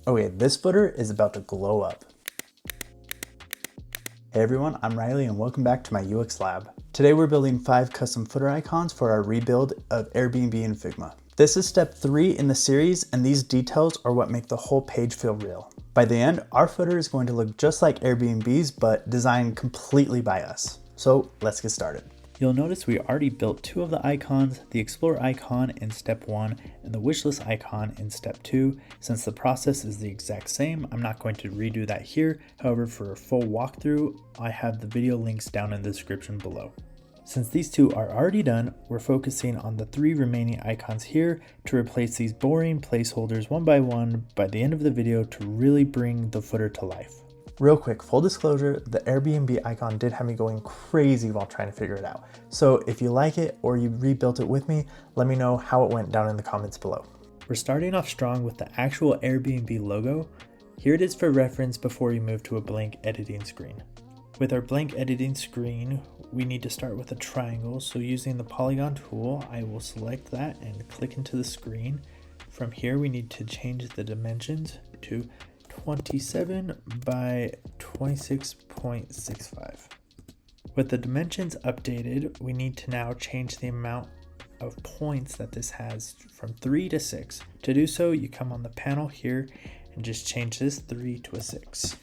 Okay, this footer is about to glow up. Hey everyone, I'm Riley and welcome back to my UX lab. Today we're building 5 custom footer icons for our rebuild of Airbnb in Figma. This is step 3 in the series, and these details are what make the whole page feel real. By the end, our footer is going to look just like Airbnb's, but designed completely by us. So let's get started. You'll notice we already built 2 of the icons, the Explore icon in step 1 and the Wishlist icon in step 2. Since the process is the exact same, I'm not going to redo that here. However, for a full walkthrough, I have the video links down in the description below. Since these 2 are already done, we're focusing on the 3 remaining icons here to replace these boring placeholders one by one by the end of the video to really bring the footer to life. Real quick, full disclosure, the Airbnb icon did have me going crazy while trying to figure it out. So if you like it or you rebuilt it with me, let me know how it went down in the comments below. We're starting off strong with the actual Airbnb logo. Here it is for reference before you move to a blank editing screen. With our blank editing screen, we need to start with a triangle. So using the polygon tool, I will select that and click into the screen. From here, we need to change the dimensions to 27 by 26.65. With the dimensions updated, we need to now change the amount of points that this has from 3 to 6. To do so, you come on the panel here and just change this 3 to a 6.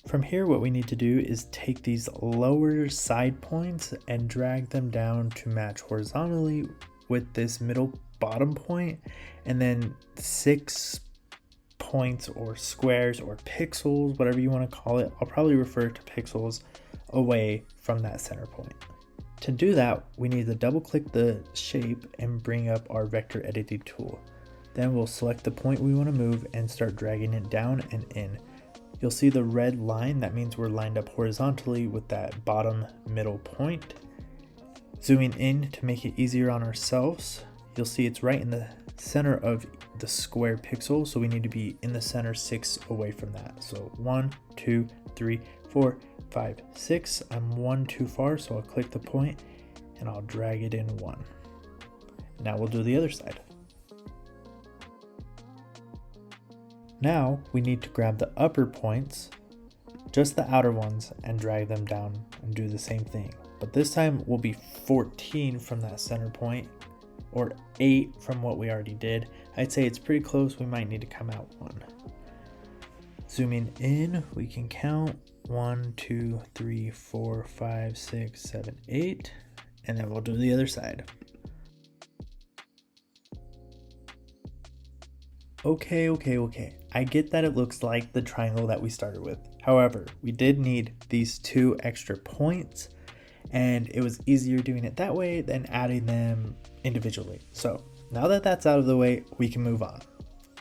From here, what we need to do is take these lower side points and drag them down to match horizontally with this middle bottom point, and then 6 points or squares or pixels, whatever you want to call it. I'll probably refer to pixels away from that center point. To do that, we need to double click the shape and bring up our vector editing tool. Then we'll select the point we want to move and start dragging it down and in. You'll see the red line. That means we're lined up horizontally with that bottom middle point. Zooming in to make it easier on ourselves, you'll see it's right in the center of the square pixel, so we need to be in the center 6 away from that. So 1, 2, 3, 4, 5, 6. I'm 1 too far, so I'll click the point and I'll drag it in 1. Now we'll do the other side. Now we need to grab the upper points, just the outer ones, and drag them down and do the same thing. But this time we'll be 14 from that center point, or 8 from what we already did. I'd say it's pretty close. We might need to come out 1. Zooming in, we can count 1, 2, 3, 4, 5, 6, 7, 8, and then we'll do the other side. Okay. I get that it looks like the triangle that we started with. However, we did need these 2 extra points, and it was easier doing it that way than adding them individually. So now that that's out of the way, we can move on.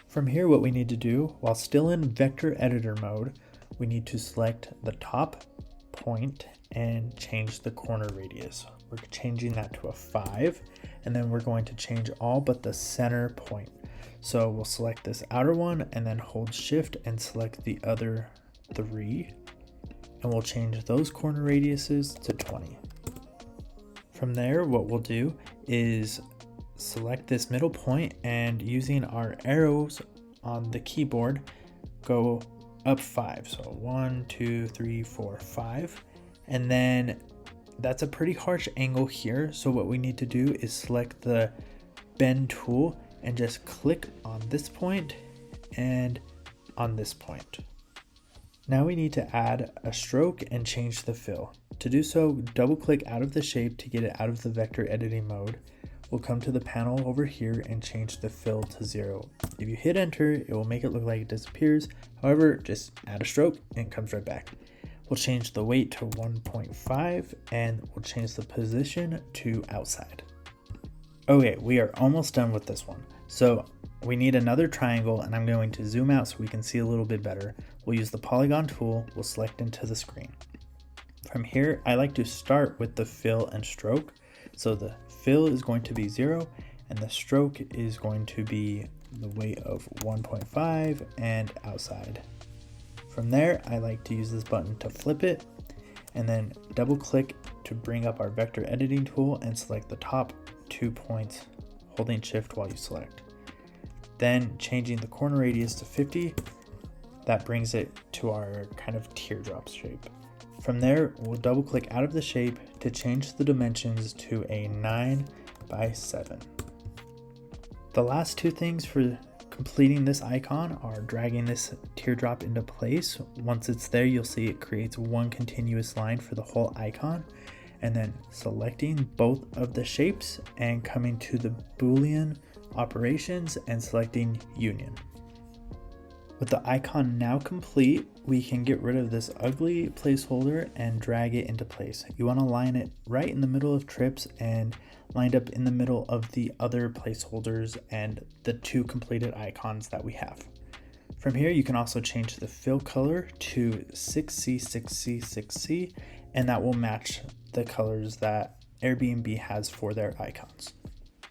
From here, what we need to do, while still in vector editor mode, we need to select the top point and change the corner radius. We're changing that to a 5, and then we're going to change all but the center point. So we'll select this outer one and then hold shift and select the other 3, and we'll change those corner radiuses to 20. From there, what we'll do is select this middle point, and using our arrows on the keyboard, go up 5. So 1, 2, 3, 4, 5. And then that's a pretty harsh angle here. So what we need to do is select the bend tool and just click on this point and on this point. Now we need to add a stroke and change the fill. To do so, double click out of the shape to get it out of the vector editing mode. We'll come to the panel over here and change the fill to 0. If you hit enter, it will make it look like it disappears. However, just add a stroke and it comes right back. We'll change the weight to 1.5 and we'll change the position to outside. Okay, we are almost done with this one. So we need another triangle, and I'm going to zoom out so we can see a little bit better. We'll use the polygon tool, we'll select into the screen. From here, I like to start with the fill and stroke. So the fill is going to be 0 and the stroke is going to be the weight of 1.5 and outside. From there, I like to use this button to flip it and then double click to bring up our vector editing tool and select the top 2 points, holding shift while you select. Then changing the corner radius to 50 That brings it to our kind of teardrop shape. From there, we'll double click out of the shape to change the dimensions to a 9x7. The last two things for completing this icon are dragging this teardrop into place. Once it's there, you'll see it creates one continuous line for the whole icon, and then selecting both of the shapes and coming to the boolean operations and selecting union. With the icon now complete, we can get rid of this ugly placeholder and drag it into place. You want to line it right in the middle of trips and lined up in the middle of the other placeholders and the two completed icons that we have. From here, you can also change the fill color to 6C, 6C, 6C, and that will match the colors that Airbnb has for their icons.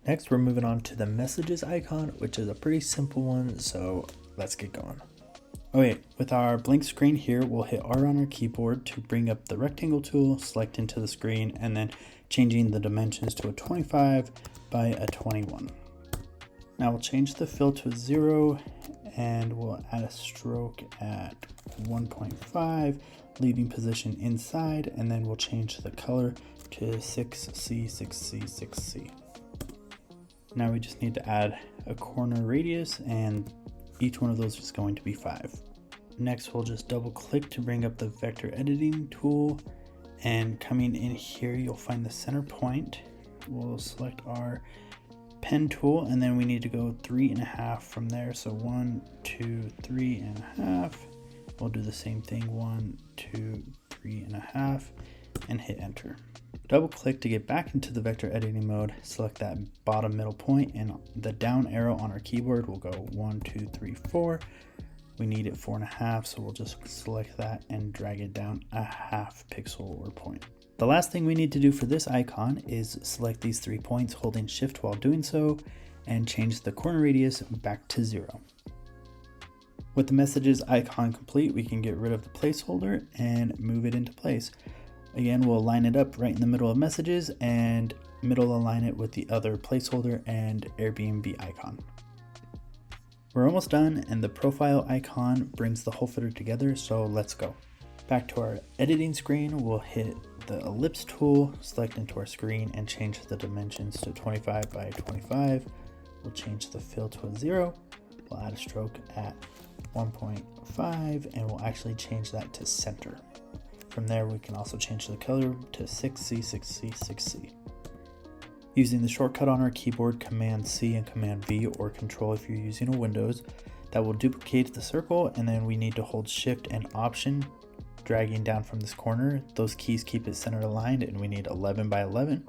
Next, we're moving on to the messages icon, which is a pretty simple one, so let's get going. Okay, with our blank screen here, we'll hit R on our keyboard to bring up the rectangle tool, select into the screen, and then changing the dimensions to a 25 by a 21. Now we'll change the fill to 0, and we'll add a stroke at 1.5, leaving position inside, and then we'll change the color to 6C, 6C, 6C. Now we just need to add a corner radius, and each one of those is going to be 5. Next, we'll just double click to bring up the vector editing tool, and coming in here, you'll find the center point. We'll select our pen tool, and then we need to go 3.5 from there. So 1, 2, 3.5. We'll do the same thing, 1, 2, 3.5, and hit enter. Double click to get back into the vector editing mode, select that bottom middle point, and the down arrow on our keyboard will go 1, 2, 3, 4. We need it 4.5, so we'll just select that and drag it down a half pixel or point. The last thing we need to do for this icon is select these 3 points, holding shift while doing so, and change the corner radius back to 0. With the messages icon complete, we can get rid of the placeholder and move it into place. Again, we'll line it up right in the middle of messages and middle align it with the other placeholder and Airbnb icon. We're almost done, and the profile icon brings the whole footer together, so let's go. Back to our editing screen, we'll hit the ellipse tool, select into our screen, and change the dimensions to 25 by 25. We'll change the fill to a 0. We'll add a stroke at 1.5, and we'll actually change that to center. From there, we can also change the color to 6C, 6C, 6C. Using the shortcut on our keyboard, Command C and Command V, or Control if you're using a Windows, that will duplicate the circle, and then we need to hold Shift and Option, dragging down from this corner. Those keys keep it center aligned, and we need 11 by 11,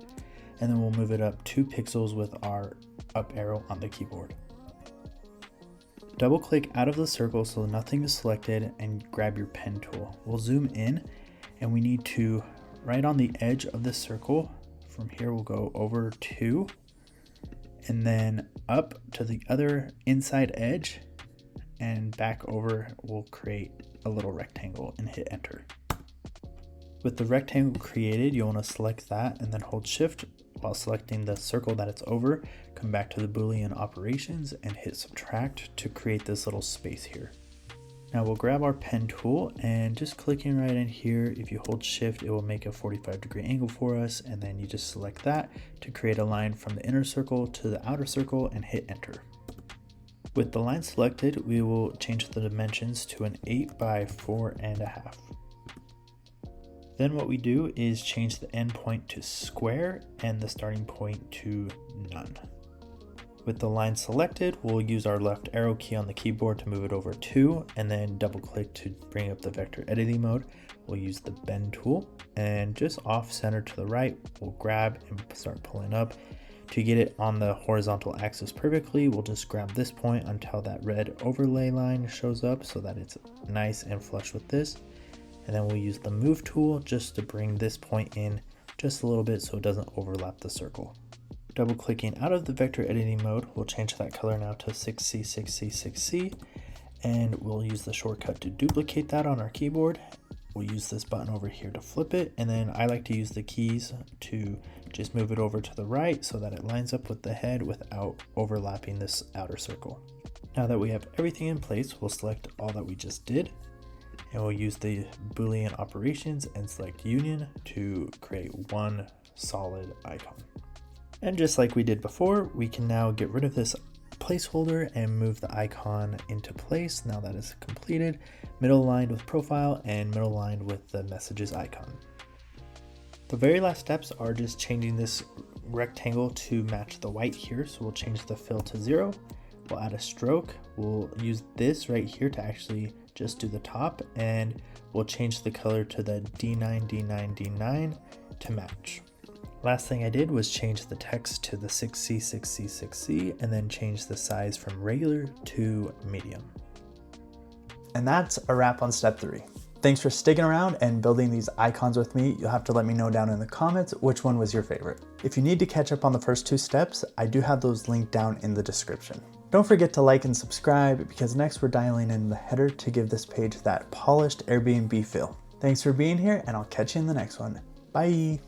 and then we'll move it up 2 pixels with our up arrow on the keyboard. Double click out of the circle so nothing is selected, and grab your pen tool. We'll zoom in, and we need to, right on the edge of the circle, from here we'll go over 2, and then up to the other inside edge, and back over, we'll create a little rectangle and hit enter. With the rectangle created, you'll want to select that and then hold shift while selecting the circle that it's over, come back to the boolean operations and hit subtract to create this little space here. Now we'll grab our pen tool, and just clicking right in here, if you hold shift, it will make a 45-degree angle for us, and then you just select that to create a line from the inner circle to the outer circle and hit enter. With the line selected, we will change the dimensions to an 8 by 4.5. Then what we do is change the end point to square and the starting point to none. With the line selected, we'll use our left arrow key on the keyboard to move it over 2, and then double click to bring up the vector editing mode. We'll use the bend tool, and just off center to the right, we'll grab and start pulling up. To get it on the horizontal axis perfectly, we'll just grab this point until that red overlay line shows up so that it's nice and flush with this. And then we'll use the move tool just to bring this point in just a little bit so it doesn't overlap the circle. Double clicking out of the vector editing mode, we'll change that color now to 6C, 6C, 6C, and we'll use the shortcut to duplicate that on our keyboard. We'll use this button over here to flip it, and then I like to use the keys to just move it over to the right so that it lines up with the head without overlapping this outer circle. Now that we have everything in place, we'll select all that we just did, and we'll use the boolean operations and select union to create one solid icon. And just like we did before, we can now get rid of this placeholder and move the icon into place. Now that is completed, middle aligned with profile and middle aligned with the messages icon. The very last steps are just changing this rectangle to match the white here. So we'll change the fill to 0. We'll add a stroke. We'll use this right here to actually just do the top, and we'll change the color to the D9, D9, D9 to match. Last thing I did was change the text to the 6C, 6C, 6C, and then change the size from regular to medium. And that's a wrap on step 3. Thanks for sticking around and building these icons with me. You'll have to let me know down in the comments which one was your favorite. If you need to catch up on the first 2 steps, I do have those linked down in the description. Don't forget to like and subscribe, because next we're dialing in the header to give this page that polished Airbnb feel. Thanks for being here, and I'll catch you in the next one. Bye.